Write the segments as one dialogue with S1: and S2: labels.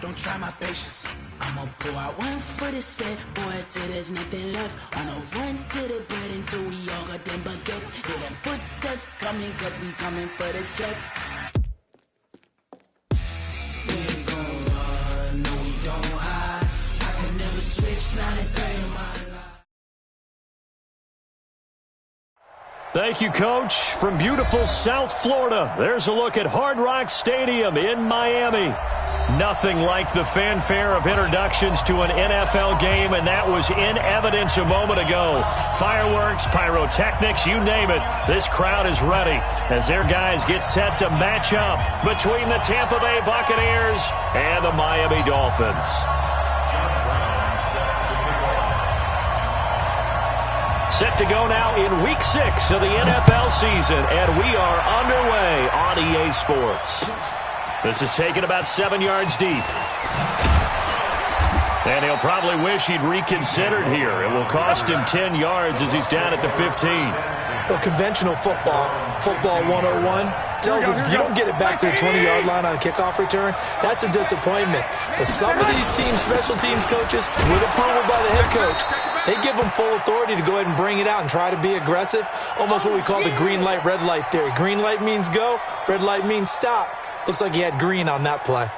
S1: don't try my patience. I'ma pull out one for the set, boy, till there's nothing left. On a run to the bed until we all got them baguettes. Hear them footsteps coming, cause we coming for the check. We ain't gon' run, no we don't hide. I could never switch, not a day in my life.
S2: Thank you, Coach. From beautiful South Florida, there's a look at Hard Rock Stadium in Miami. Nothing like the fanfare of introductions to an NFL game, and that was in evidence a moment ago. Fireworks, pyrotechnics, you name it. This crowd is ready as their guys get set to match up between the Tampa Bay Buccaneers and the Miami Dolphins. Set to go now in Week 6 of the NFL season, and we are underway on EA Sports. This is taken about 7 yards deep. And he'll probably wish he'd reconsidered here. It will cost him 10 yards as he's down at the 15.
S3: Well, conventional football 101, tells us if you don't get it back to the 20-yard line on a kickoff return, that's a disappointment. But some of these teams, special teams coaches, with approval by the head coach, they give them full authority to go ahead and bring it out and try to be aggressive, almost what we call the green light, red light theory. Green light means go, red light means stop. Looks like he had green on that play.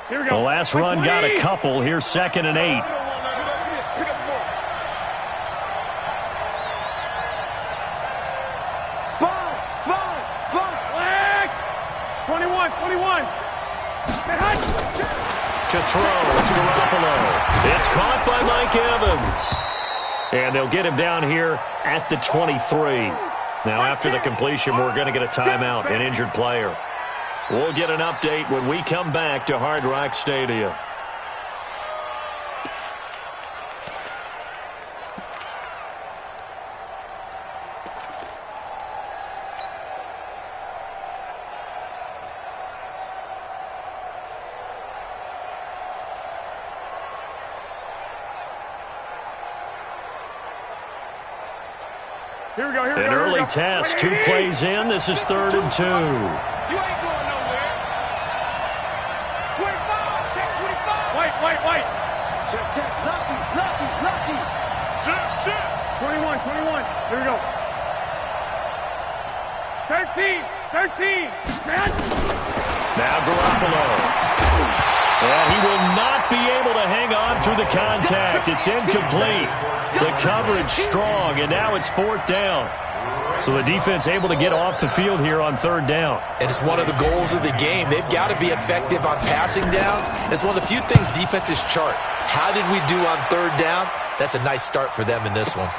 S2: Here we go. The last run got a couple. Here's 2nd and 8. To throw, it's Garoppolo. It's caught by Mike Evans. And they'll get him down here at the 23. Now, after the completion, we're going to get a timeout, an injured player. We'll get an update when we come back to Hard Rock Stadium. An early test, 2 plays in. This is 3rd and 2.
S4: You ain't going nowhere. 25, check 25. Wait. Check. Lucky. Shit. 21. Here we go. 13.
S2: Now Garoppolo. And he will not be able to hang on through the contact. It's incomplete. The coverage strong, and now it's 4th down. So the defense able to get off the field here on 3rd down.
S3: And it's one of the goals of the game. They've got to be effective on passing downs. It's one of the few things defenses chart. How did we do on 3rd down? That's a nice start for them in this one.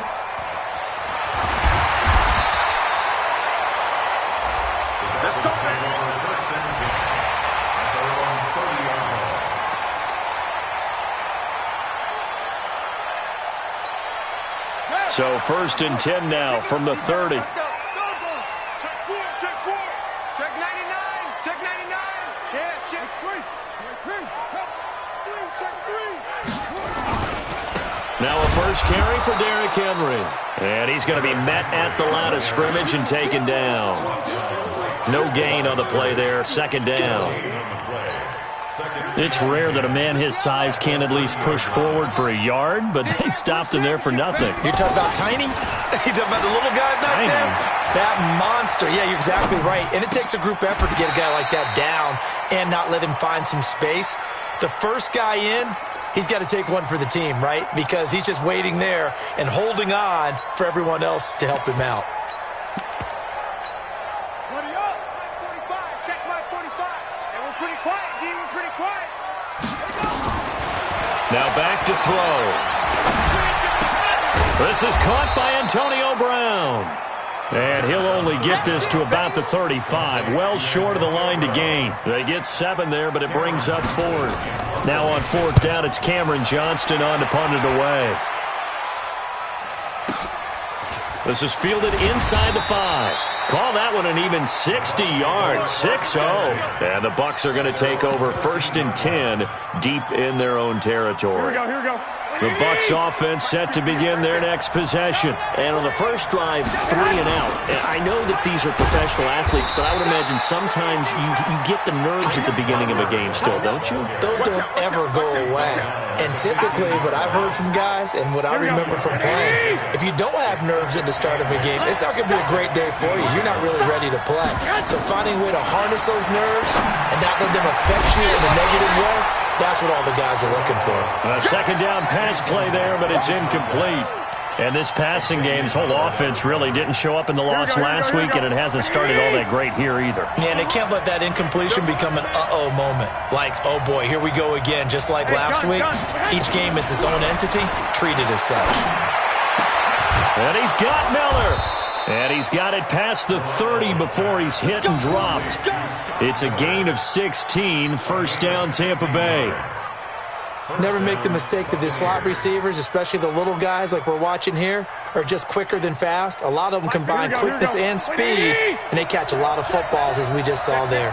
S2: So 1st and 10 now from the 30.
S4: Let's go. Check 4. Check 99. Check 99. Check 3. Check 3.
S2: Now a first carry for Derrick Henry. And he's going to be met at the line of scrimmage and taken down. No gain on the play there. 2nd down. It's rare that a man his size can't at least push forward for a yard, but they stopped him there for nothing.
S3: You're talking about tiny? You're talking about the little guy back there? That monster. Yeah, you're exactly right. And it takes a group effort to get a guy like that down and not let him find some space. The first guy in, he's got to take one for the team, right? Because he's just waiting there and holding on for everyone else to help him out.
S2: Now back to throw. This is caught by Antonio Brown. And he'll only get this to about the 35. Well short of the line to gain. They get 7 there, but it brings up 4th. Now on 4th down, it's Cameron Johnston on to punt it away. This is fielded inside the 5. Call that one an even 60 yards, 6-0. And the Bucs are going to take over 1st and 10 deep in their own territory.
S4: Here we go.
S2: The Bucs offense set to begin their next possession.
S5: And on the first drive, 3 and out. And I know that these are professional athletes, but I would imagine sometimes you get the nerves at the beginning of a game still, don't you?
S3: Those don't ever go away. And typically, what I've heard from guys and what I remember from playing, if you don't have nerves at the start of a game, it's not going to be a great day for you. You're not really ready to play. So finding a way to harness those nerves and not let them affect you in a negative way, that's what all the guys are looking for.
S2: A second down pass play there, but it's incomplete. And this passing game's whole offense really didn't show up in the loss last week, and it hasn't started all that great here either.
S3: Yeah, and they can't let that incompletion become an uh-oh moment. Like, oh boy, here we go again. Just like last week, each game is its own entity, treated as such.
S2: And he's got Miller. And he's got it past the 30 before he's hit and dropped. It's a gain of 16, 1st down Tampa Bay.
S3: Never make the mistake that the slot receivers, especially the little guys like we're watching here, are just quicker than fast. A lot of them combine quickness and speed, and they catch a lot of footballs, as we just saw there.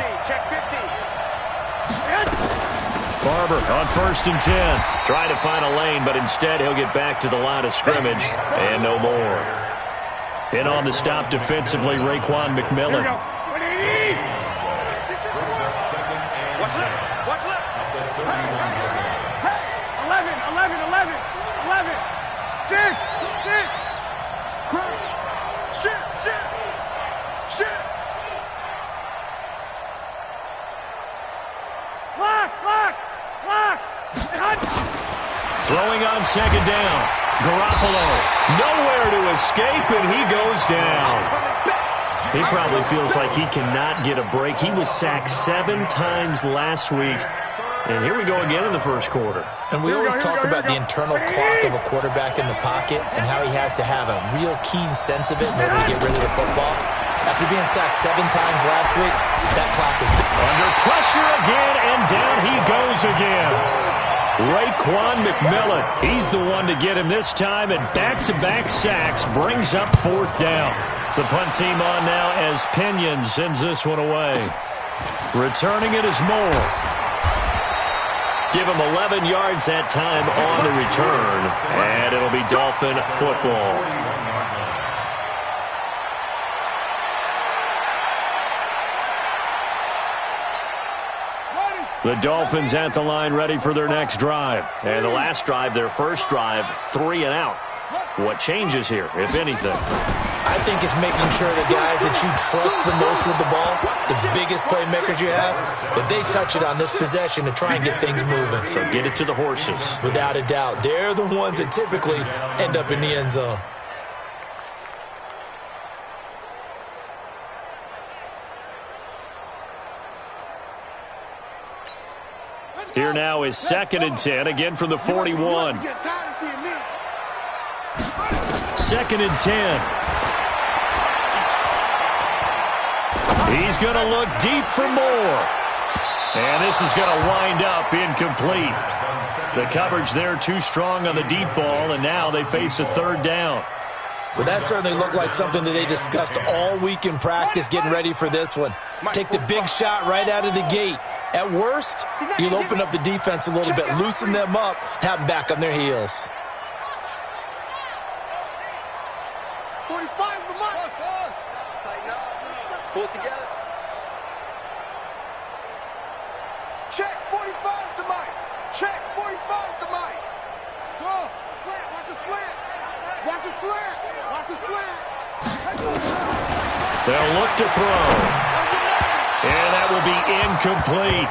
S2: Barber on 1st and 10. Trying to find a lane, but instead he'll get back to the line of scrimmage, and no more. In on the stop defensively, Raekwon McMillan.
S4: What's left? 11. Sit. Crouch. Shit. Lock.
S2: Throwing on 2nd down. Garoppolo, nowhere to escape, and he goes down. He probably feels like he cannot get a break. He was sacked 7 times last week, and here we go again in the first quarter.
S3: And we always talk about the internal clock of a quarterback in the pocket and how he has to have a real keen sense of it in order to get rid of the football. After being sacked 7 times last week, that clock is
S2: under pressure again, and down he goes again. Raekwon McMillan, he's the one to get him this time, and back-to-back sacks brings up 4th down. The punt team on now as Pinion sends this one away. Returning it is Moore. Give him 11 yards that time on the return, and it'll be Dolphin football. The Dolphins at the line ready for their next drive. And the last drive, their first drive, 3 and out. What changes here, if anything?
S3: I think it's making sure the guys that you trust the most with the ball, the biggest playmakers you have, that they touch it on this possession to try and get things moving.
S2: So get it to the horses.
S3: Without a doubt. They're the ones that typically end up in the end zone.
S2: Here now is 2nd and 10, again from the 41. 2nd and 10. He's going to look deep for more. And this is going to wind up incomplete. The coverage there too strong on the deep ball, and now they face a 3rd down.
S3: But that certainly looked like something that they discussed all week in practice, getting ready for this one. Take the big shot right out of the gate. At worst, you'll open up the defense a little bit, loosen them up, have them back on their heels.
S4: 45 is the mark. Pull it together. Check, 45 is the mic. Check, 45 is the mic. Go, slant, watch the slant. Watch the slant. Watch the slant.
S2: They'll look to throw. And that will be incomplete.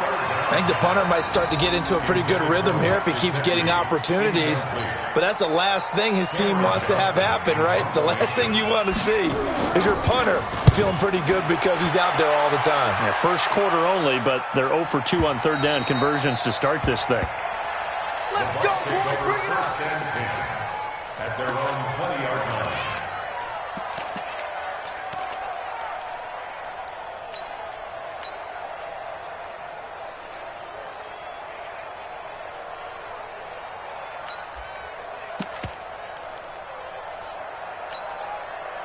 S3: I think the punter might start to get into a pretty good rhythm here if he keeps getting opportunities. But that's the last thing his team wants to have happen, right? The last thing you want to see is your punter feeling pretty good because he's out there all the time.
S2: Yeah, first quarter only, but they're 0 for 2 on 3rd down conversions to start this thing.
S4: Let's go, boys. Bring it on.
S6: At their own 20-yard line.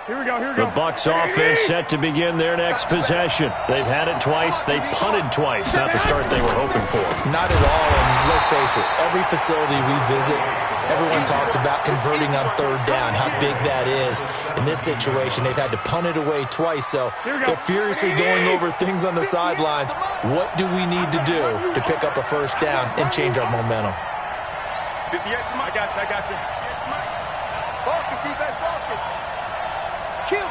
S7: Here we go.
S2: The Bucs offense set to begin their next possession. They've had it twice. They've punted twice. Not the start they were hoping for.
S3: Not at all, and let's face it, every facility we visit, everyone talks about converting on third down, how big that is. In this situation, they've had to punt it away twice, so they're furiously going over things on the sidelines. What do we need to do to pick up a first down and change our momentum?
S4: 58 I got you. Focus, defense, focus. Kill.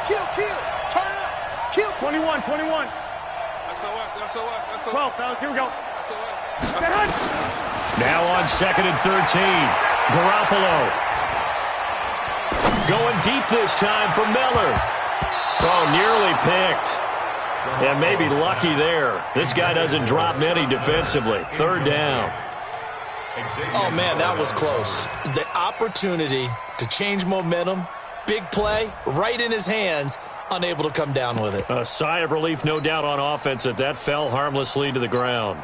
S4: Turn it up. Kill.
S7: 21.
S4: SOS.
S7: 12, fellas. Here we go.
S4: SOS.
S2: Now on 2nd and 13. Garoppolo. Going deep this time for Miller. Oh, nearly picked. And maybe lucky there. This guy doesn't drop many defensively. 3rd down.
S3: Oh, man, that was close. The opportunity to change momentum, big play, right in his hands, unable to come down with it.
S2: A sigh of relief, no doubt, on offense that fell harmlessly to the ground.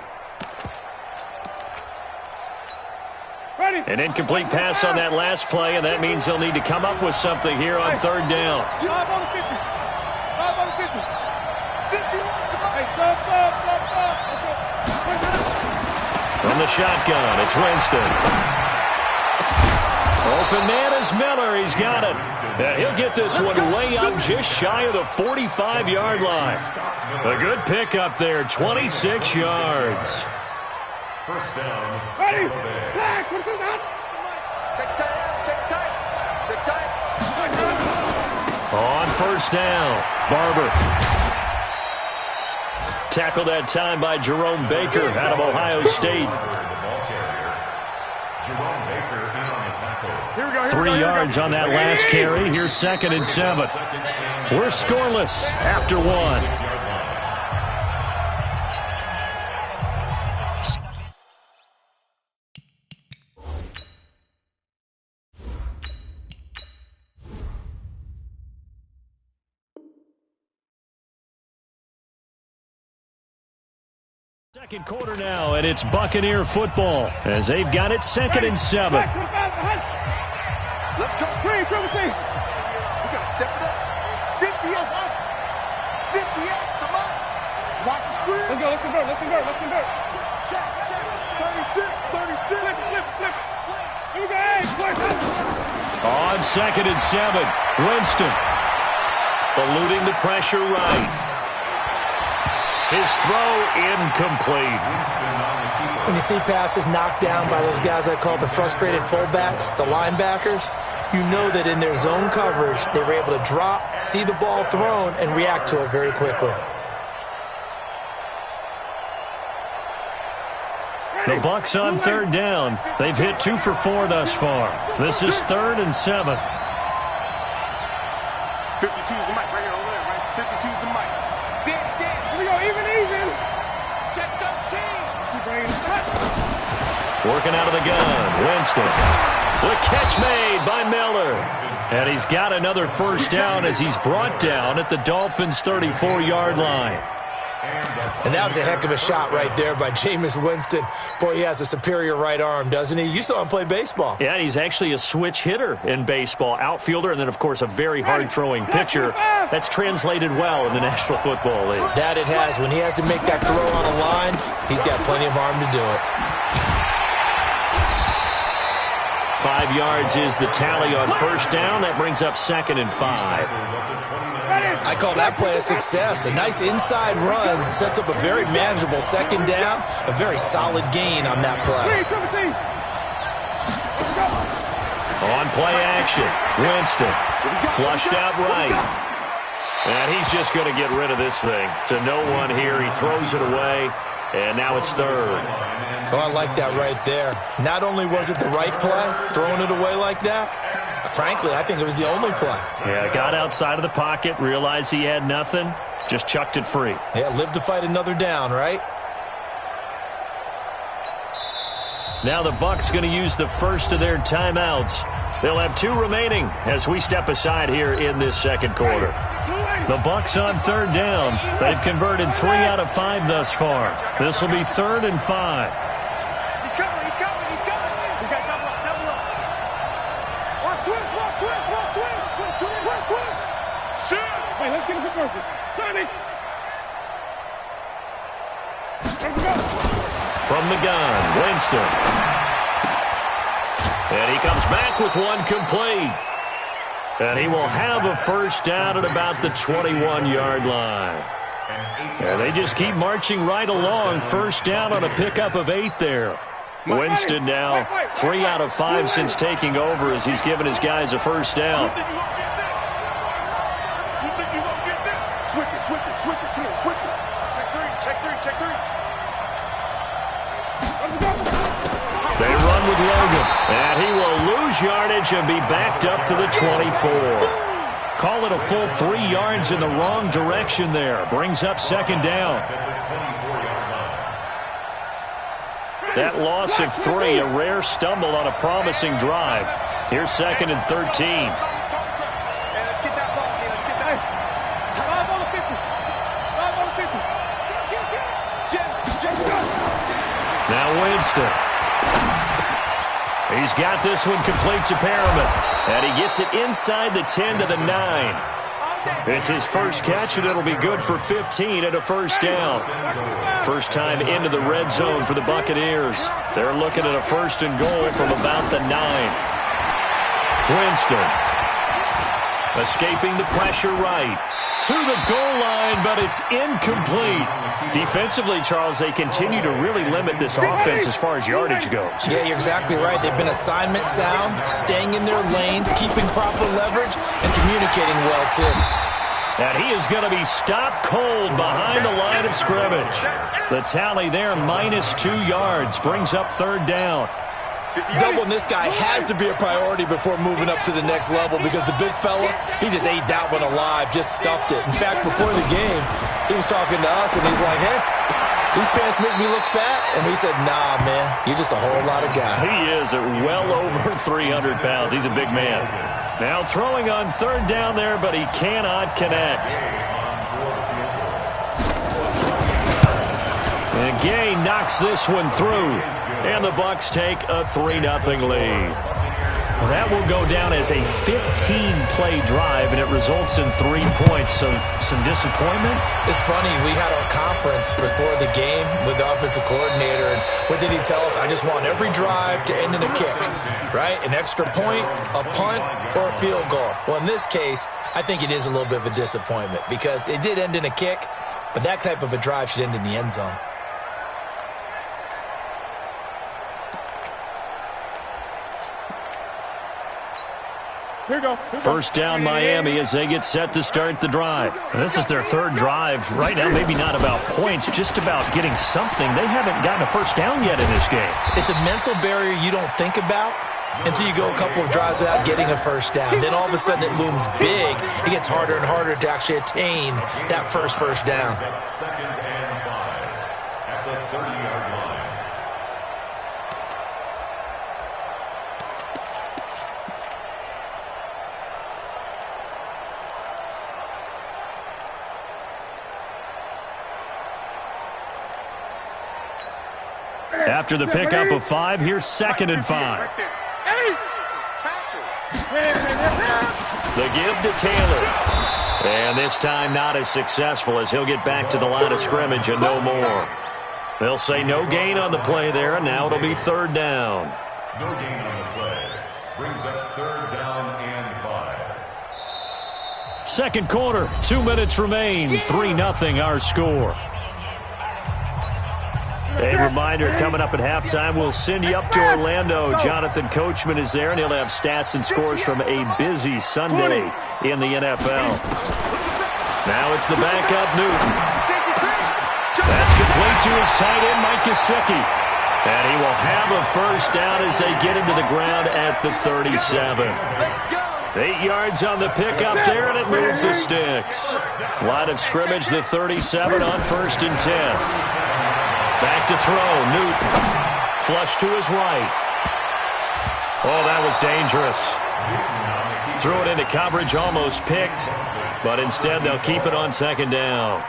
S2: An incomplete pass on that last play, and that means they'll need to come up with something here on 3rd down.
S7: 5 on the 50. 5 on the 50. 51. Hey, stop.
S2: From the shotgun, it's Winston. Open man is Miller. He's got it. And he'll get this one way up just shy of the 45-yard line. A good pickup there, 26 yards.
S6: First down.
S7: Ready? Flag. What's that?
S4: Check tight.
S2: On 1st down, Barber. Tackled that time by Jerome Baker out of Ohio State. 3 yards on that last carry. Here's 2nd and 7. We're scoreless after 1. Second quarter now, and it's Buccaneer football as they've got it 2nd and 7.
S4: Let's go. We got to step it up. 58. Come on. Watch the screen.
S7: Let's convert.
S4: Check. 36.
S7: Flip. Shoot.
S2: On 2nd and 7, Winston eluding the pressure right. His throw incomplete.
S3: When you see passes knocked down by those guys I call the frustrated fullbacks, the linebackers, you know that in their zone coverage, they were able to drop, see the ball thrown, and react to it very quickly.
S2: The Bucs on 3rd down. They've hit 2 for 4 thus far. This is 3rd and 7.
S4: 52's the mic right here over there, right? 52's the mic. Dead.
S7: Here we go. Even.
S4: Check 13.
S2: Working out of the gun, Winston. The catch made by Miller. And he's got another first down as he's brought down at the Dolphins' 34-yard line.
S3: And that was a heck of a shot right there by Jameis Winston. Boy, he has a superior right arm, doesn't he? You saw him play baseball.
S2: Yeah, he's actually a switch hitter in baseball, outfielder, and then, of course, a very hard-throwing pitcher. That's translated well in the National Football League.
S3: That it has. When he has to make that throw on a line, he's got plenty of arm to do it.
S2: 5 yards is the tally on first down. That brings up 2nd and 5.
S3: I call that play a success. A nice inside run sets up a very manageable 2nd down. A very solid gain on that play.
S2: On play action, Winston flushed out right. And he's just going to get rid of this thing. To no one here. He throws it away. And now it's 3rd.
S3: Oh, I like that right there. Not only was it the right play, throwing it away like that, frankly, I think it was the only play.
S2: Yeah, got outside of the pocket, realized he had nothing, just chucked it free.
S3: Yeah, live to fight another down, right?
S2: Now the Bucs going to use the first of their timeouts. They'll have 2 remaining as we step aside here in this second quarter. The Bucs on 3rd down. They've converted 3 out of 5 thus far. This will be 3rd and 5.
S7: He's coming. We got double up. Watch twist.
S2: From the gun, Winston. And he comes back with one complete. And he will have a first down at about the 21-yard line. And they just keep marching right along. First down on a pickup of 8 there. Winston now 3 out of 5 since taking over as he's given his guys a first down.
S4: Switch it. Come on, switch it. Check three.
S2: They run with Logan, and he will lose yardage and be backed up to the 24. Call it a full 3 yards in the wrong direction there. Brings up second down. That loss of 3, a rare stumble on a promising drive. Here's second and 13.
S4: Let's get that ball. Let's get that. 5 on the 50. 5 on the 50. Jim,
S2: now Winston. He's got this one complete to Perriman. And he gets it inside the 10 to the 9. It's his first catch, and it'll be good for 15 and a first down. First time into the red zone for the Buccaneers. They're looking at a first and goal from about the 9. Winston escaping the pressure right to the goal line, but it's incomplete. Defensively, Charles, they continue to really limit this offense as far as yardage goes.
S3: Yeah, you're exactly right. They've been assignment sound, staying in their lanes, keeping proper leverage, and communicating well, too.
S2: And he is going to be stopped cold behind the line of scrimmage. The tally there, -2 yards, brings up third down.
S3: Doubling this guy has to be a priority before moving up to the next level because the big fella, he just ate that one alive, just stuffed it. In fact, before the game, he was talking to us, and he's like, hey, these pants make me look fat. And we said, nah, man, you're just a whole lot of guy.
S2: He is at well over 300 pounds. He's a big man. Now throwing on third down there, but he cannot connect. And Gay knocks this one through. And the Bucs take a 3-0 lead. Well, that will go down as a 15-play drive, and it results in 3 points. So some disappointment?
S3: It's funny. We had our conference before the game with the offensive coordinator, and what did he tell us? I just want every drive to end in a kick, right? An extra point, a punt, or a field goal. Well, in this case, I think it is a little bit of a disappointment because it did end in a kick, but that type of a drive should end in the end zone.
S7: Here we go.
S2: First down Miami as they get set to start the drive. And this is their third drive. Right now, maybe not about points, just about getting something. They haven't gotten a first down yet in this game.
S3: It's a mental barrier you don't think about until you go a couple of drives without getting a first down. Then all of a sudden it looms big. It gets harder and harder to actually attain that first down.
S6: Second and 5 at the 30-yard line.
S2: After the pickup of 5, here's second and 5. The give to Taylor. And this time not as successful as he'll get back to the line of scrimmage and no more. They'll say no gain on the play there, and now it'll be third down.
S6: No gain on the play. Brings up third down and 5.
S2: Second quarter, 2 minutes remain. 3-0 our score. A reminder, coming up at halftime, we'll send you up to Orlando. Jonathan Coachman is there, and he'll have stats and scores from a busy Sunday in the NFL. Now it's the backup, Newton. That's complete to his tight end, Mike Gesicki. And he will have a first down as they get him to the ground at the 37. 8 yards on the pickup there, and it moves the sticks. Line of scrimmage, the 37 on first and 10. Back to throw, Newton. Flush to his right. Oh, that was dangerous. Threw it into coverage, almost picked. But instead, they'll keep it on second down.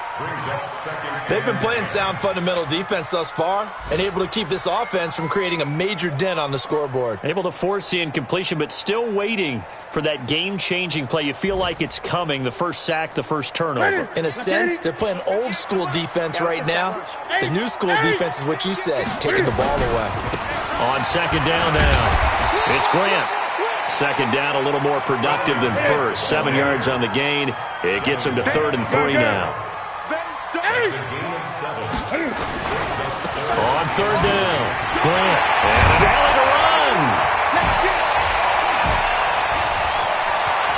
S3: They've been playing sound fundamental defense thus far and able to keep this offense from creating a major dent on the scoreboard.
S2: Able to force the incompletion, but still waiting for that game-changing play. You feel like it's coming, the first sack, the first turnover.
S3: In a sense, they're playing old-school defense right now. The new school defense is what you said, taking the ball away.
S2: On second down now, it's Grant. Second down, a little more productive than first. 7 yards on the gain. It gets him to 3rd and 3 now. On 3rd down, Grant. And an alley to run.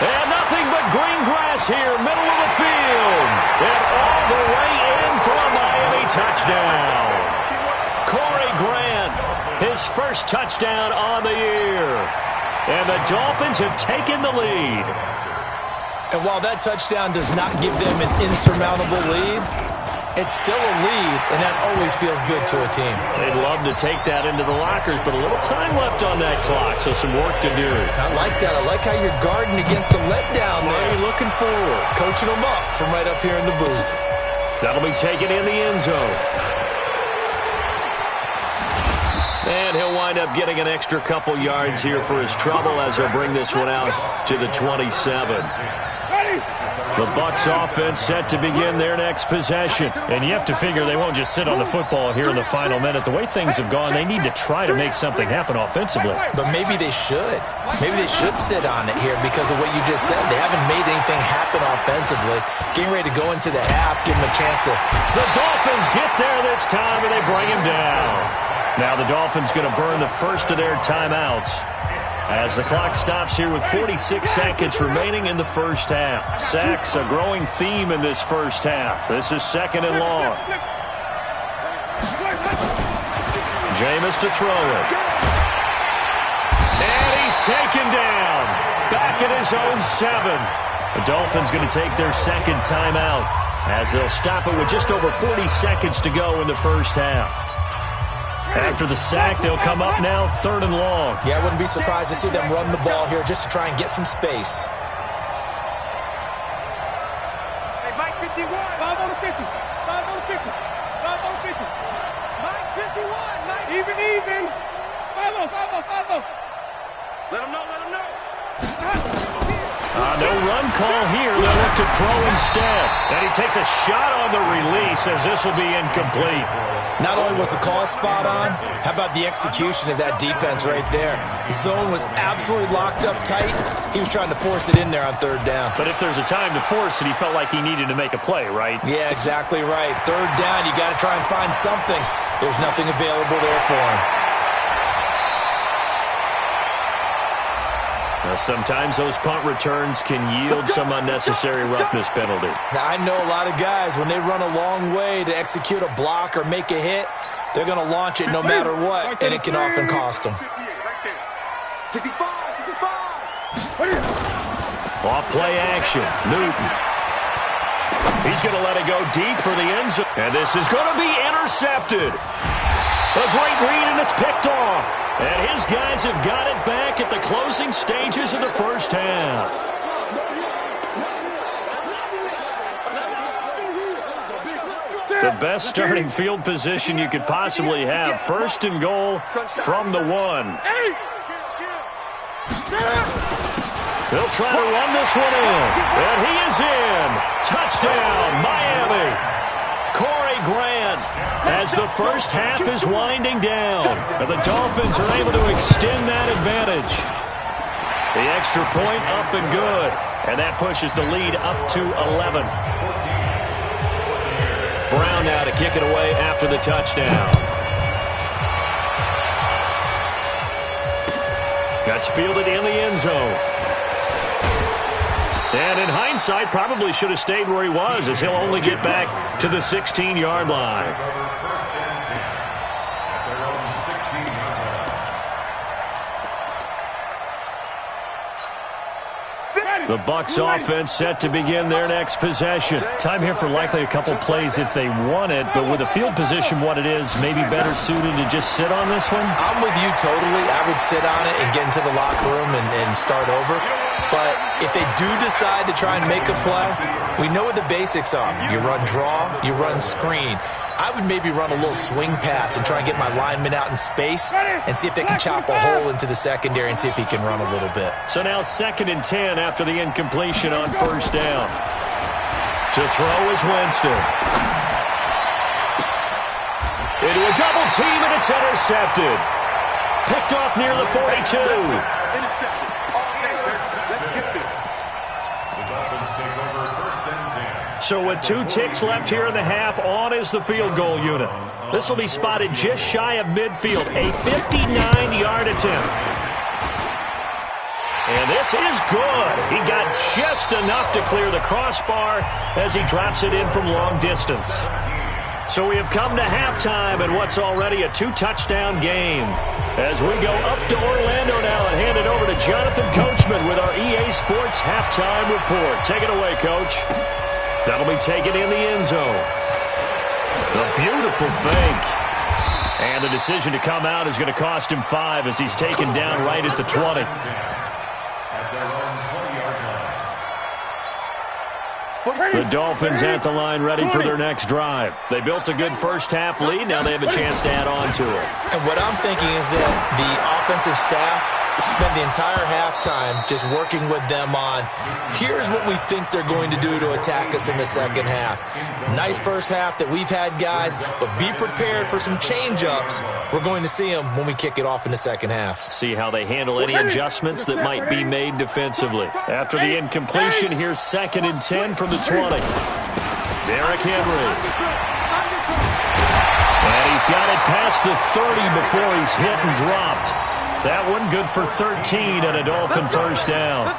S2: And nothing but green grass here, middle of the field. And all the way in for a Miami touchdown. Corey Grant, his first touchdown on the year. And the Dolphins have taken the lead.
S3: And while that touchdown does not give them an insurmountable lead, it's still a lead, and that always feels good to a team.
S2: They'd love to take that into the lockers, but a little time left on that clock, so some work to do.
S3: I like that. I like how you're guarding against a letdown there.
S2: Really looking forward.
S3: Coaching them up from right up here in the booth.
S2: That'll be taken in the end zone. And he'll wind up getting an extra couple yards here for his trouble as he'll bring this one out to the 27. The Bucs offense set to begin their next possession. And you have to figure they won't just sit on the football here in the final minute. The way things have gone, they need to try to make something happen offensively.
S3: But maybe they should. Maybe they should sit on it here because of what you just said. They haven't made anything happen offensively. Getting ready to go into the half, give them a chance to...
S2: The Dolphins get there this time, and they bring him down. Now the Dolphins going to burn the first of their timeouts as the clock stops here with 46 seconds remaining in the first half. Sacks, a growing theme in this first half. This is 2nd and long. Jameis to throw it. And he's taken down. Back at his own 7. The Dolphins going to take their second timeout as they'll stop it with just over 40 seconds to go in the first half. After the sack, they'll come up now 3rd and long.
S3: Yeah, I wouldn't be surprised to see them run the ball here just to try and get some space.
S7: Hey, Mike 51. 5 on the 50. 5 on the 50. 5 on the 50. Mike 51. Mike. Even. 5-0. Let him know.
S2: No run call here. They'll look to throw instead. And he takes a shot on the release as this will be incomplete.
S3: Not only was the call spot on, how about the execution of that defense right there? Zone was absolutely locked up tight. He was trying to force it in there on 3rd down.
S2: But if there's a time to force it, he felt like he needed to make a play, right?
S3: Yeah, exactly right. 3rd down, you got to try and find something. There's nothing available there for him.
S2: Now, sometimes those punt returns can yield some unnecessary roughness penalty.
S3: Now, I know a lot of guys, when they run a long way to execute a block or make a hit, they're going to launch it no matter what, and it can often cost them.
S7: 65.
S2: Off play action. Newton. He's going to let it go deep for the end zone. And this is going to be intercepted. A great read, and it's picked off. And his guys have got it back at the closing stages of the first half. The best starting field position you could possibly have. 1st and goal from the 1. They'll try to run this one in. And he is in. Touchdown, Miami. Corey Grant, as the first half is winding down. And the Dolphins are able to extend that advantage. The extra point up and good. And that pushes the lead up to 11. Brown now to kick it away after the touchdown. That's fielded in the end zone. And in hindsight, probably should have stayed where he was, as he'll only get back to the 16-yard line. The Bucs offense set to begin their next possession. Time here for likely a couple plays if they want it, but with the field position what it is, maybe better suited to just sit on this one?
S3: I'm with you totally. I would sit on it and get into the locker room and start over. But if they do decide to try and make a play, we know what the basics are. You run draw, you run screen. I would maybe run a little swing pass and try and get my lineman out in space and see if they can chop a hole into the secondary and see if he can run a little bit.
S2: So now 2nd and 10 after the incompletion on 1st down. To throw is Winston. Into a double team, and it's intercepted. Picked off near the 42.
S4: Intercepted. Let's get this.
S6: The Dolphins take over 1st and 10.
S2: So with 2 ticks left here in the half, on is the field goal unit. This will be spotted just shy of midfield, a 59-yard attempt. And this is good. He got just enough to clear the crossbar as he drops it in from long distance. So we have come to halftime in what's already a 2-touchdown game. As we go up to Orlando now and hand it over to Jonathan Coachman with our EA Sports Halftime Report. Take it away, Coach. That'll be taken in the end zone. A beautiful fake. And the decision to come out is going to cost him 5 as he's taken down right at the 20. The Dolphins at the line ready for their next drive. They built a good first-half lead. Now they have a chance to add on to it.
S3: And what I'm thinking is that the offensive staff spent the entire halftime just working with them on, here's what we think they're going to do to attack us in the second half. Nice first half that we've had, guys, but be prepared for some change-ups. We're going to see them when we kick it off in the second half.
S2: See how they handle any adjustments that might be made defensively. After the incompletion, here's 2nd and 10 from the 20. Derrick Henry. And he's got it past the 30 before he's hit and dropped. That one good for 13 and a Dolphin first down.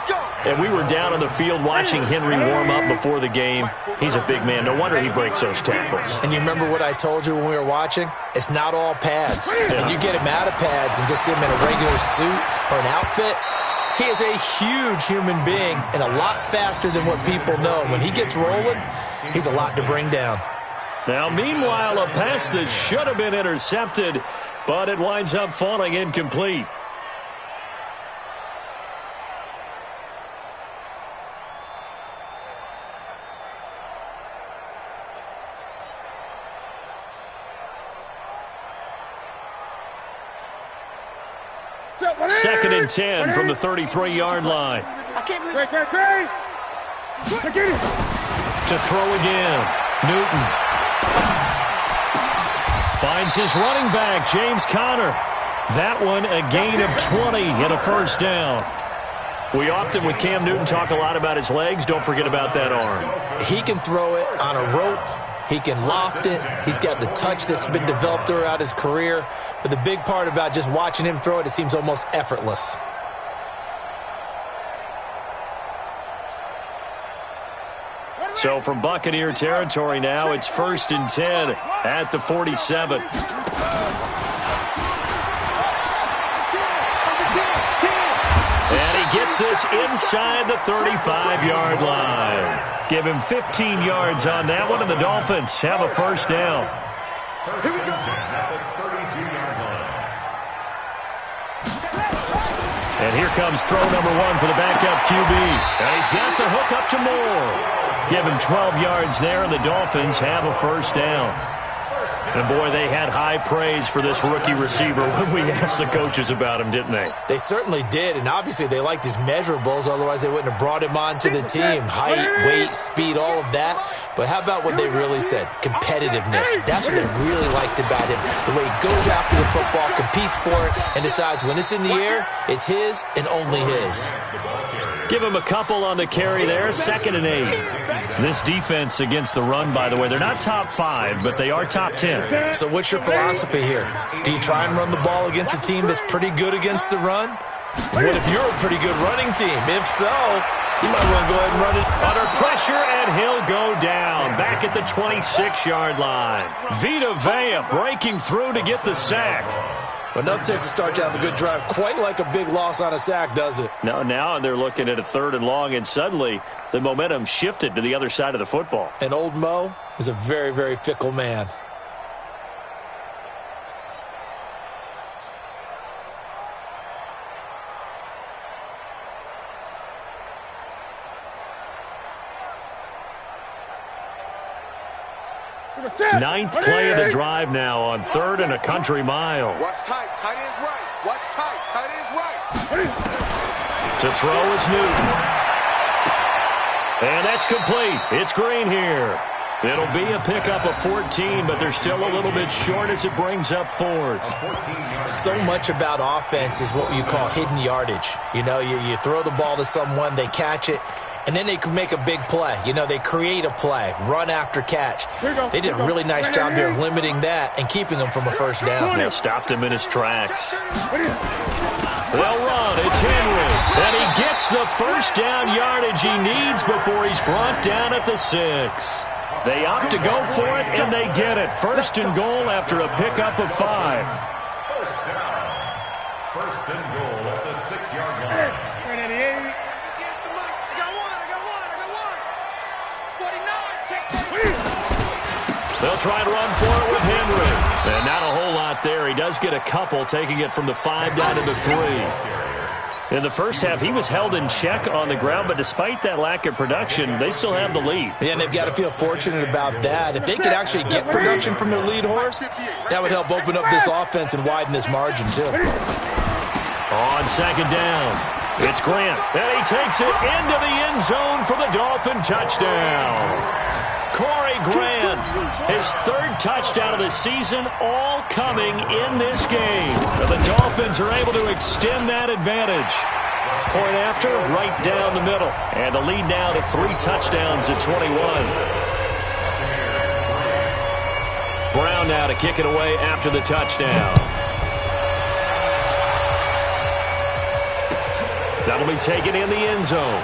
S2: And we were down on the field watching Henry warm up before the game. He's a big man. No wonder he breaks those tackles.
S3: And you remember what I told you when we were watching? It's not all pads.
S2: Yeah.
S3: When you get him out of pads and just see him in a regular suit or an outfit, he is a huge human being and a lot faster than what people know. When he gets rolling, he's a lot to bring down.
S2: Now, meanwhile, a pass that should have been intercepted, but it winds up falling incomplete. Second and 10 from the 33-yard line.
S7: I can't believe it.
S2: To throw again. Newton. Finds his running back, James Conner. That one a gain of 20 and a first down. We often, with Cam Newton, talk a lot about his legs. Don't forget about that arm.
S3: He can throw it on a rope. He can loft it. He's got the touch that's been developed throughout his career. But the big part about just watching him throw it, it seems almost effortless.
S2: So from Buccaneer territory now, it's 1st and 10 at the 47. And he gets this inside the 35-yard line. Give him 15 yards on that one, and the Dolphins have a first down.
S6: First and 10 at the 32-yard line.
S2: And here comes throw number 1 for the backup QB. And he's got the hook up to Moore. Give him 12 yards there, and the Dolphins have a first down. And, boy, they had high praise for this rookie receiver when we asked the coaches about him, didn't they?
S3: They certainly did, and obviously they liked his measurables, otherwise they wouldn't have brought him onto the team. Height, weight, speed, all of that. But how about what they really said? Competitiveness. That's what they really liked about him. The way he goes after the football, competes for it, and decides when it's in the air, it's his and only his.
S2: Give him a couple on the carry there, 2nd and 8. This defense against the run, by the way, they're not top 5, but they are top 10.
S3: So what's your philosophy here? Do you try and run the ball against a team that's pretty good against the run? What if you're a pretty good running team? If so, you might want to go ahead and run it.
S2: Under pressure, and he'll go down. Back at the 26-yard line. Vita Vea breaking through to get the sack.
S3: Well, nothing takes a start to have a good drive, quite like a big loss on a sack, does it?
S2: No, now they're looking at a 3rd and long, and suddenly the momentum shifted to the other side of the football.
S3: And old Mo is a very, very fickle man.
S2: Ninth play of the drive now on 3rd and a country mile.
S4: Watch tight. Tight ends right. Watch tight. Tight ends right.
S2: To throw is Newton. And that's complete. It's Green here. It'll be a pickup of 14, but they're still a little bit short as it brings up 4th.
S3: So much about offense is what you call hidden yardage. You know, you throw the ball to someone, they catch it, and then they can make a big play. You know, they create a play, run after catch. They did a really nice job there of limiting that and keeping them from a first down.
S2: They stopped him in his tracks. They'll run. It's Henry. And he gets the first down yardage he needs before he's brought down at the 6. They opt to go for it, and they get it. 1st and goal after a pickup of 5.
S6: First down. 1st and goal at the 6-yard line.
S2: They'll try and run for it with Henry. And not a whole lot there. He does get a couple, taking it from the 5 down to the 3. In the first half, he was held in check on the ground, but despite that lack of production, they still have the lead.
S3: Yeah, and they've got to feel fortunate about that. If they could actually get production from their lead horse, that would help open up this offense and widen this margin, too.
S2: On 2nd down, it's Grant, and he takes it into the end zone for the Dolphin touchdown. Corey Grant, his 3rd touchdown of the season, all coming in this game. The Dolphins are able to extend that advantage. Point after, right down the middle. And the lead now to 3 touchdowns at 21. Brown now to kick it away after the touchdown. That'll be taken in the end zone.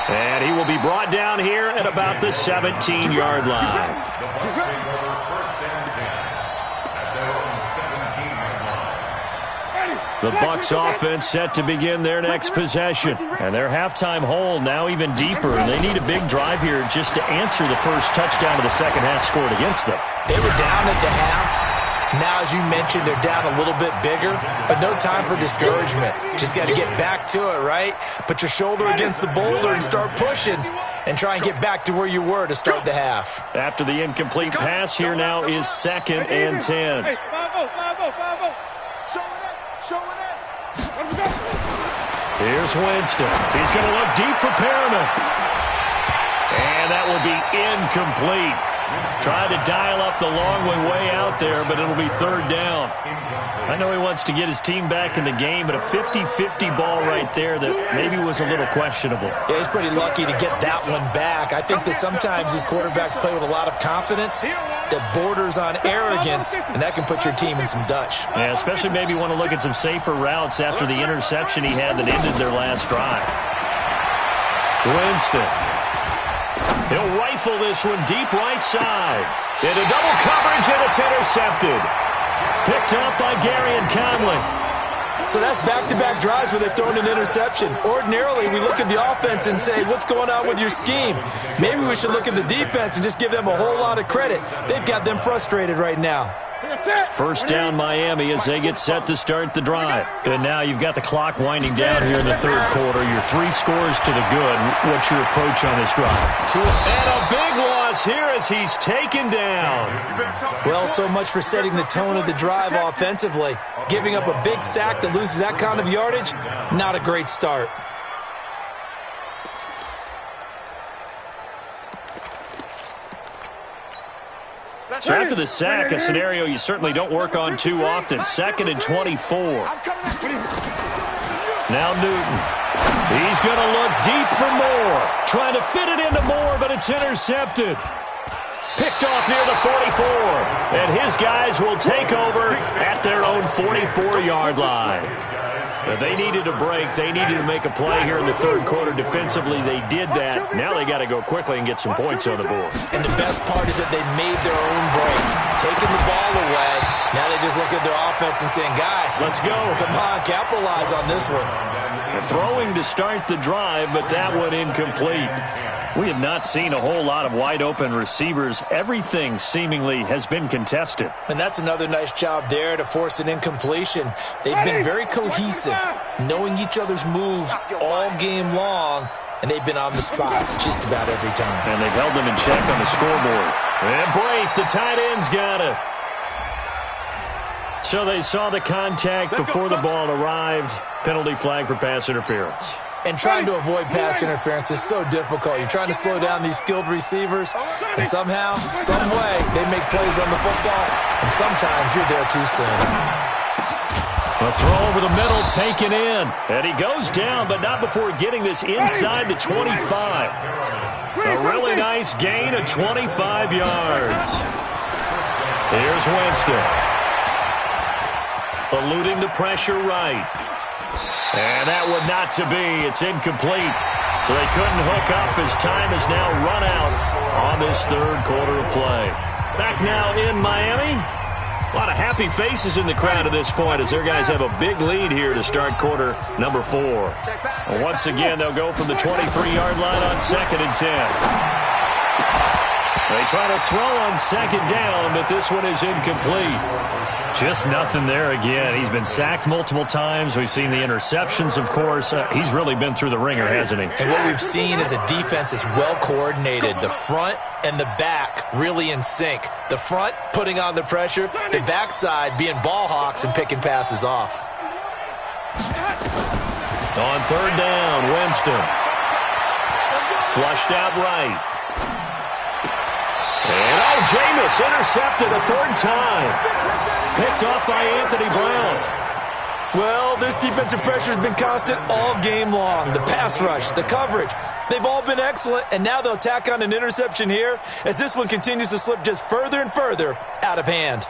S2: And he will be brought down here at about the 17-yard line. The Bucs offense set to begin their next possession. And their halftime hole now even deeper. And they need a big drive here just to answer the first touchdown of the second half scored against them.
S3: They were down at the half. Now, as you mentioned, they're down a little bit bigger, but no time for discouragement. Just got to get back to it, right? Put your shoulder against the boulder and start pushing and try and get back to where you were to start the half.
S2: After the incomplete pass, here now is 2nd and 10. Here's Winston. He's going to look deep for Perriman. And that will be incomplete. Tried to dial up the long way out there, but it'll be 3rd down. I know he wants to get his team back in the game, but a 50-50 ball right there that maybe was a little questionable.
S3: Yeah, he's pretty lucky to get that one back. I think that sometimes these quarterbacks play with a lot of confidence that borders on arrogance, and that can put your team in some Dutch.
S2: Yeah, especially maybe want to look at some safer routes after the interception he had that ended their last drive. Winston. He'll rifle this one deep right side. Into double coverage, and it's intercepted. Picked up by Gary and Conley.
S3: So that's back-to-back drives where they've thrown an interception. Ordinarily, we look at the offense and say, what's going on with your scheme? Maybe we should look at the defense and just give them a whole lot of credit. They've got them frustrated right now.
S2: First down Miami as they get set to start the drive. And now you've got the clock winding down here in the 3rd quarter. Your 3 scores to the good. What's your approach on this drive? And a big loss here as he's taken down.
S3: Well, so much for setting the tone of the drive offensively. Giving up a big sack that loses that kind of yardage, not a great start.
S2: So after the sack, a scenario you certainly don't work on too often. 2nd and 24. Now Newton. He's going to look deep for Moore. Trying to fit it into Moore, but it's intercepted. Picked off near the 44. And his guys will take over at their own 44-yard line. They needed a break. They needed to make a play here in the 3rd quarter defensively. They did that. Now they got to go quickly and get some points on the board.
S3: And the best part is that they made their own break. Taking the ball away. Now they just looking at their offense and saying, guys,
S2: let's go.
S3: Come on, capitalize on this one.
S2: They're throwing to start the drive, but that one incomplete. We have not seen a whole lot of wide-open receivers. Everything seemingly has been contested.
S3: And that's another nice job there to force an incompletion. They've been very cohesive, knowing each other's moves all game long, and they've been on the spot just about every time.
S2: And they've held them in check on the scoreboard. And Brate, the tight end's got it. So they saw the contact before the ball arrived. Penalty flag for pass interference.
S3: And trying to avoid pass interference is so difficult. You're trying to slow down these skilled receivers, and somehow, some way, they make plays on the football, and sometimes you're there too soon.
S2: A throw over the middle, taken in. And he goes down, but not before getting this inside the 25. A really nice gain of 25 yards. Here's Winston. Eluding the pressure right. And that would not to be. It's incomplete. So they couldn't hook up as time has now run out on this third quarter of play. Back now in Miami. A lot of happy faces in the crowd at this point as their guys have a big lead here to start quarter number 4. And once again, they'll go from the 23-yard line on 2nd and 10. They try to throw on 2nd down, but this one is incomplete. Just nothing there again. He's been sacked multiple times. We've seen the interceptions, of course. He's really been through the ringer, hasn't he?
S3: And what we've seen is a defense that's well coordinated. The front and the back really in sync. The front putting on the pressure, the backside being ball hawks and picking passes off.
S2: On 3rd down, Winston. Flushed out right. And Jameis intercepted a 3rd time. Picked off by Anthony Brown.
S3: Well, this defensive pressure has been constant all game long. The pass rush, the coverage, they've all been excellent, and now they'll tack on an interception here as this one continues to slip just further and further out of hand.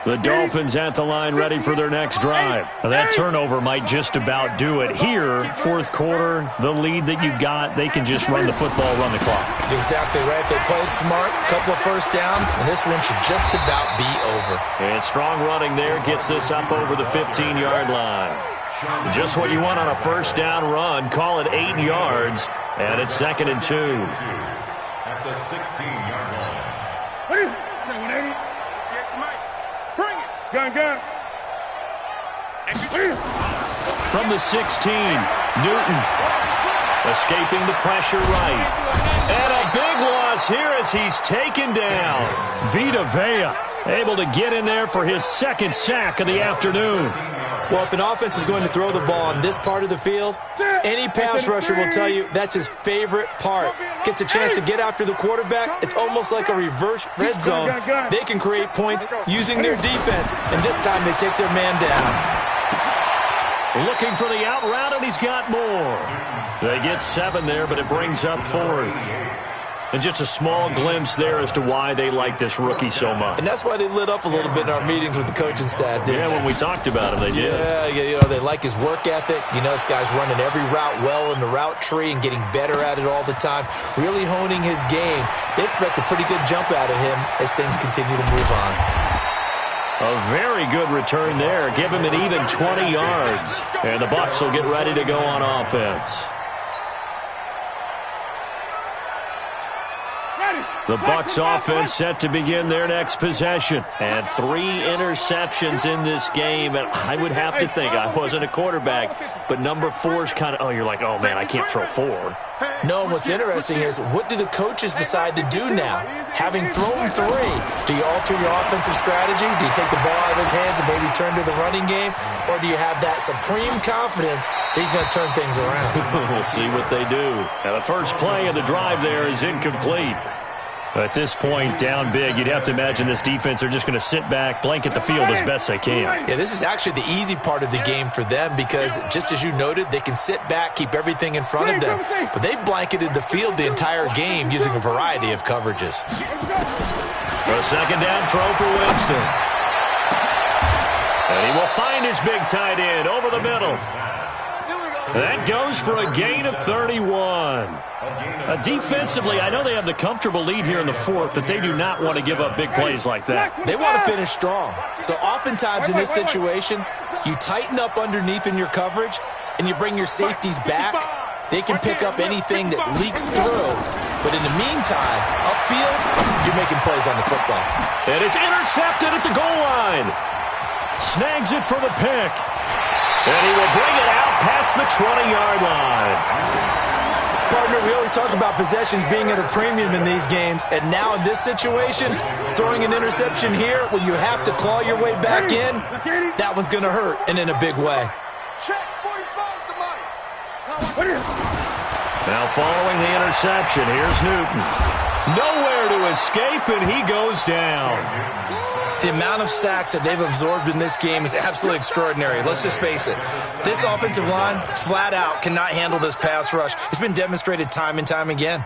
S2: The Dolphins at the line ready for their next drive. That turnover might just about do it. Here, 4th quarter, the lead that you've got, they can just run the football, run the clock.
S3: Exactly right. They played smart, couple of first downs, and this one should just about be over.
S2: And strong running there gets this up over the 15-yard line. Just what you want on a first down run. Call it 8 yards, and it's 2nd and 2.
S6: At the 16-yard line.
S7: What is it? 180? Gun.
S2: From the 16, Newton escaping the pressure right. And a big loss here as he's taken down. Vita Vea able to get in there for his 2nd sack of the afternoon.
S3: Well, if an offense is going to throw the ball on this part of the field, any pass rusher will tell you that's his favorite part. Gets a chance to get after the quarterback. It's almost like a reverse red zone. They can create points using their defense, and this time they take their man down.
S2: Looking for the out route, and he's got more. They get 7 there, but it brings up 4th. And just a small glimpse there as to why they like this rookie so much.
S3: And that's why they lit up a little bit in our meetings with the coaching staff, didn't they?
S2: When we talked about him, they did.
S3: Yeah, they like his work ethic. This guy's running every route well in the route tree and getting better at it all the time, really honing his game. They expect a pretty good jump out of him as things continue to move on.
S2: A very good return there. Give him an even 20 yards. And the Bucs will get ready to go on offense. The Bucs offense set to begin their next possession. And 3 interceptions in this game. And I would have to think, I wasn't a quarterback, but number 4's kind of, you're like, oh, man, I can't throw 4.
S3: No, what's interesting is what do the coaches decide to do now? Having thrown 3, do you alter your offensive strategy? Do you take the ball out of his hands and maybe turn to the running game? Or do you have that supreme confidence that he's going to turn things around?
S2: We'll see what they do. Now, the first play of the drive there is incomplete. At this point, down big, you'd have to imagine this defense are just going to sit back, blanket the field as best they can.
S3: Yeah, this is actually the easy part of the game for them because, just as you noted, they can sit back, keep everything in front of them. But they've blanketed the field the entire game using a variety of coverages.
S2: A 2nd down throw for Winston. And he will find his big tight end over the middle. That goes for a gain of 31. Defensively, I know they have the comfortable lead here in the fourth, but they do not want to give up big plays like that.
S3: They want to finish strong. So oftentimes in this situation, you tighten up underneath in your coverage, and you bring your safeties back. They can pick up anything that leaks through. But in the meantime, upfield, you're making plays on the football.
S2: And it's intercepted at the goal line. Snags it for the pick. And he will bring it out past the 20-yard line.
S3: Partner, we always talk about possessions being at a premium in these games, and now in this situation, throwing an interception here when you have to claw your way back in, that one's going to hurt, and in a big way.
S4: Check 45 to Mike.
S2: Now following the interception, here's Newton. Nowhere to escape, and he goes down.
S3: The amount of sacks that they've absorbed in this game is absolutely extraordinary. Let's just face it. This offensive line, flat out, cannot handle this pass rush. It's been demonstrated time and time again.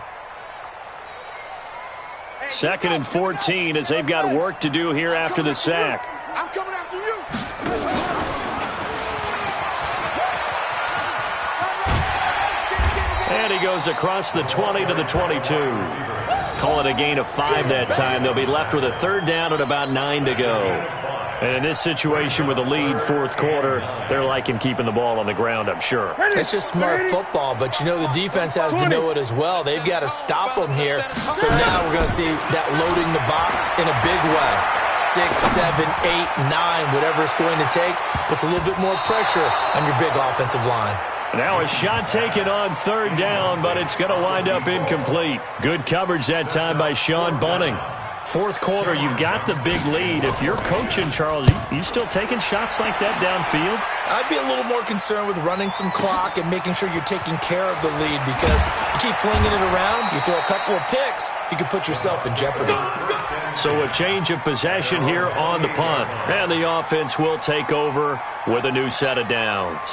S2: 2nd and 14 as they've got work to do here after the sack.
S4: I'm coming after you.
S2: And he goes across the 20 to the 22. Call it a gain of 5 that time. They'll be left with a 3rd down and about 9 to go. And in this situation with a lead, fourth quarter, they're liking keeping the ball on the ground, I'm sure.
S3: It's just smart football, but you know the defense has to know it as well. They've got to stop them here. So now we're going to see that loading the box in a big way. 6, 7, 8, 9, whatever it's going to take, puts a little bit more pressure on your big offensive line.
S2: Now a shot taken on 3rd down, but it's going to wind up incomplete. Good coverage that time by Sean Bunting. Fourth quarter, you've got the big lead. If you're coaching, Charles, you still taking shots like that downfield?
S3: I'd be a little more concerned with running some clock and making sure you're taking care of the lead, because you keep flinging it around, you throw a couple of picks, you can put yourself in jeopardy.
S2: So a change of possession here on the punt. And the offense will take over with a new set of downs.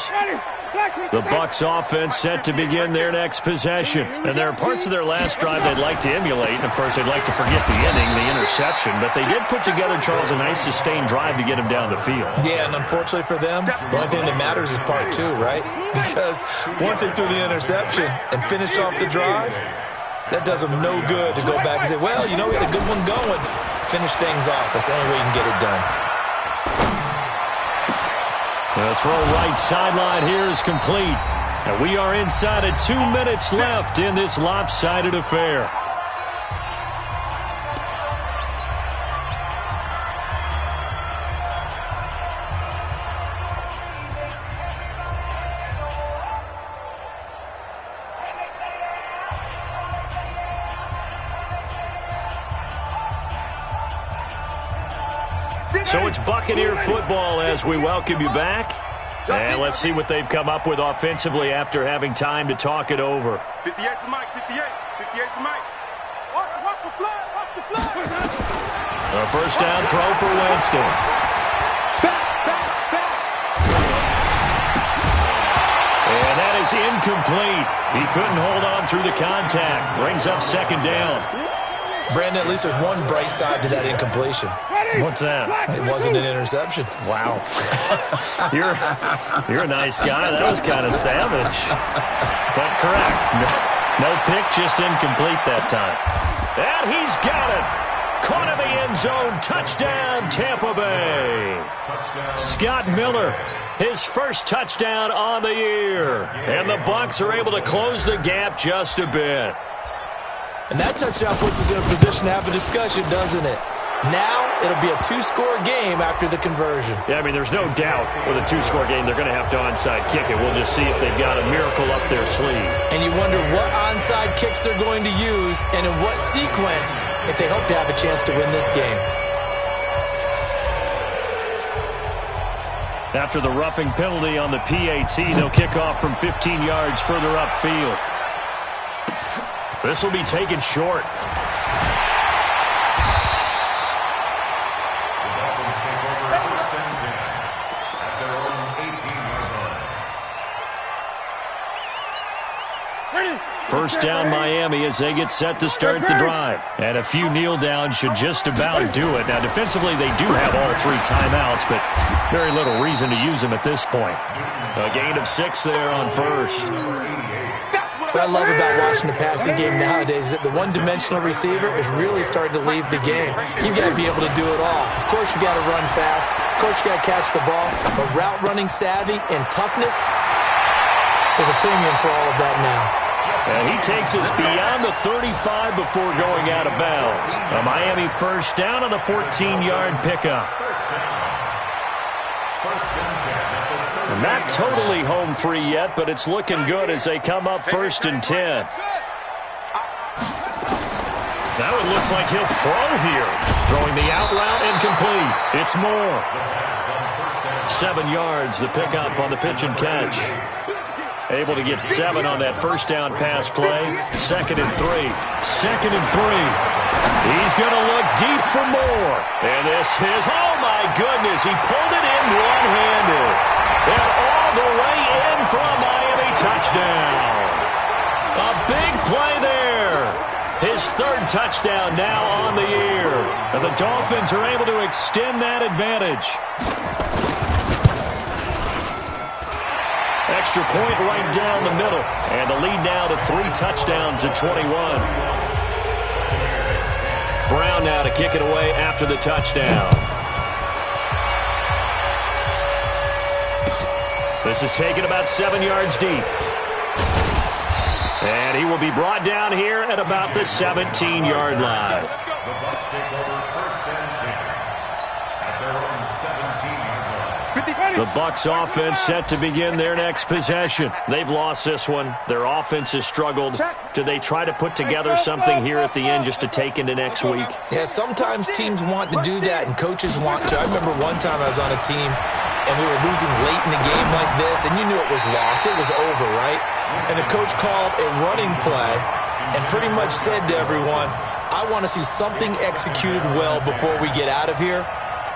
S2: The Bucs offense set to begin their next possession. And there are parts of their last drive they'd like to emulate. And, of course, they'd like to forget the inning, the interception. But they did put together, Charles, a nice sustained drive to get him down the field.
S3: Yeah, and unfortunately for them, the only thing that matters is part 2, right? Because once they threw the interception and finished off the drive, that does them no good to go back and say, well, you know, we had a good one going. Finish things off. That's the only way you can get it done.
S2: The throw right sideline here is complete. And we are inside of 2 minutes left in this lopsided affair. So it's Buccaneer football as we welcome you back. And let's see what they've come up with offensively after having time to talk it over.
S4: 58 for Mike, 58. 58 for Mike. Watch the flag, watch the flag.
S2: A first down throw for Winston. And that is incomplete. He couldn't hold on through the contact. Brings up 2nd down.
S3: Brandon, at least there's one bright side to that incompletion.
S2: What's that?
S3: It wasn't an interception.
S2: Wow. You're a nice guy. That was kind of savage. But correct. No pick, just incomplete that time. And he's got it. Caught in the end zone. Touchdown, Tampa Bay. Scott Miller, his first touchdown on the year. And the Bucs are able to close the gap just a bit.
S3: And that touchdown puts us in a position to have a discussion, doesn't it? Now, it'll be a 2-score game after the conversion.
S2: Yeah, I mean, there's no doubt with a 2-score game, they're going to have to onside kick it. We'll just see if they've got a miracle up their sleeve.
S3: And you wonder what onside kicks they're going to use and in what sequence if they hope to have a chance to win this game.
S2: After the roughing penalty on the PAT, they'll kick off from 15 yards further upfield. This will be taken short. first down Miami as they get set to start the drive. And a few kneel downs should just about do it. Now, defensively, they do have all 3 timeouts, but very little reason to use them at this point. A gain of 6 there on first.
S3: What I love about watching the passing game nowadays is that the one-dimensional receiver is really starting to leave the game. You've got to be able to do it all. Of course, you got to run fast. Of course, you got to catch the ball. But route running savvy and toughness, there's a premium for all of that now.
S2: And he takes us beyond the 35 before going out of bounds. A Miami first down on a 14-yard pickup. Not totally home free yet, but it's looking good as they come up 1st and 10. Now it looks like he'll throw here. Throwing the out route incomplete. It's Moore. 7 yards, the pickup on the pitch and catch. Able to get 7 on that first down pass play. 2nd and 3. 2nd and 3. He's going to look deep for Moore. And this is, oh my goodness, he pulled it in one-handed. And all the way in for a Miami touchdown. A big play there. His 3rd touchdown now on the year. And the Dolphins are able to extend that advantage. Extra point right down the middle. And the lead now to 3 touchdowns at 21. Brown now to kick it away after the touchdown. This is taken about 7 yards deep. And he will be brought down here at about the 17-yard line.
S6: The Bucs take over 1st and 10 at their own 17-yard line.
S2: The Bucs offense set to begin their next possession. They've lost this one. Their offense has struggled. Do they try to put together something here at the end just to take into next week?
S3: Yeah, sometimes teams want to do that and coaches want to. I remember one time I was on a team and we were losing late in a game like this, and you knew it was lost. It was over, right? And the coach called a running play and pretty much said to everyone, I want to see something executed well before we get out of here.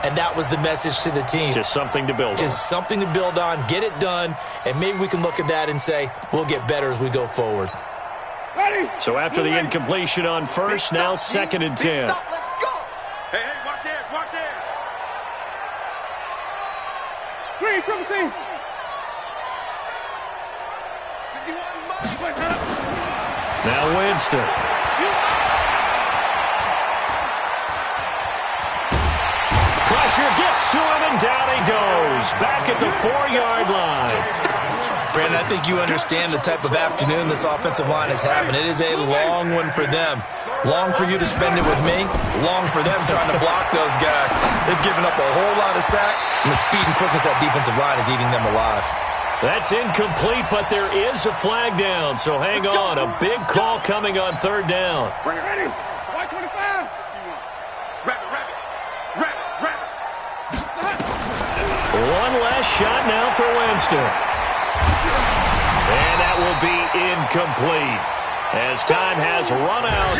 S3: And that was the message to the team.
S2: Just something to build on.
S3: Just something to build on, get it done, and maybe we can look at that and say, we'll get better as we go forward.
S7: Ready?
S2: So after the incompletion on first, now 2nd and 10.
S4: Let's go. Hey, watch this, watch this.
S7: Green, triple team.
S4: 51 Mike.
S2: Now Winston. Pressure gets to him, and down he goes. Back at the 4-yard line.
S3: Brandon, I think you understand the type of afternoon this offensive line is having. It is a long one for them. Long for you to spend it with me. Long for them trying to block those guys. They've given up a whole lot of sacks, and the speed and quickness of that defensive line is eating them alive.
S2: That's incomplete, but there is a flag down, so hang on. A big call coming on 3rd down.
S7: Bring it ready. White 25.
S2: One last shot now for Winston. And that will be incomplete as time has run out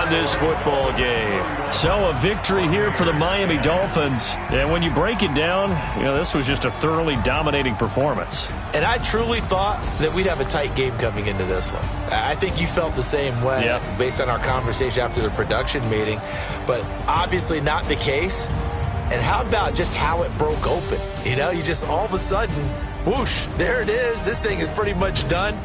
S2: on this football game. So a victory here for the Miami Dolphins. And when you break it down, this was just a thoroughly dominating performance.
S3: And I truly thought that we'd have a tight game coming into this one. I think you felt the same way based on our conversation after the production meeting. But obviously not the case. And how about just how it broke open? You just all of a sudden, whoosh, there it is. This thing is pretty much done.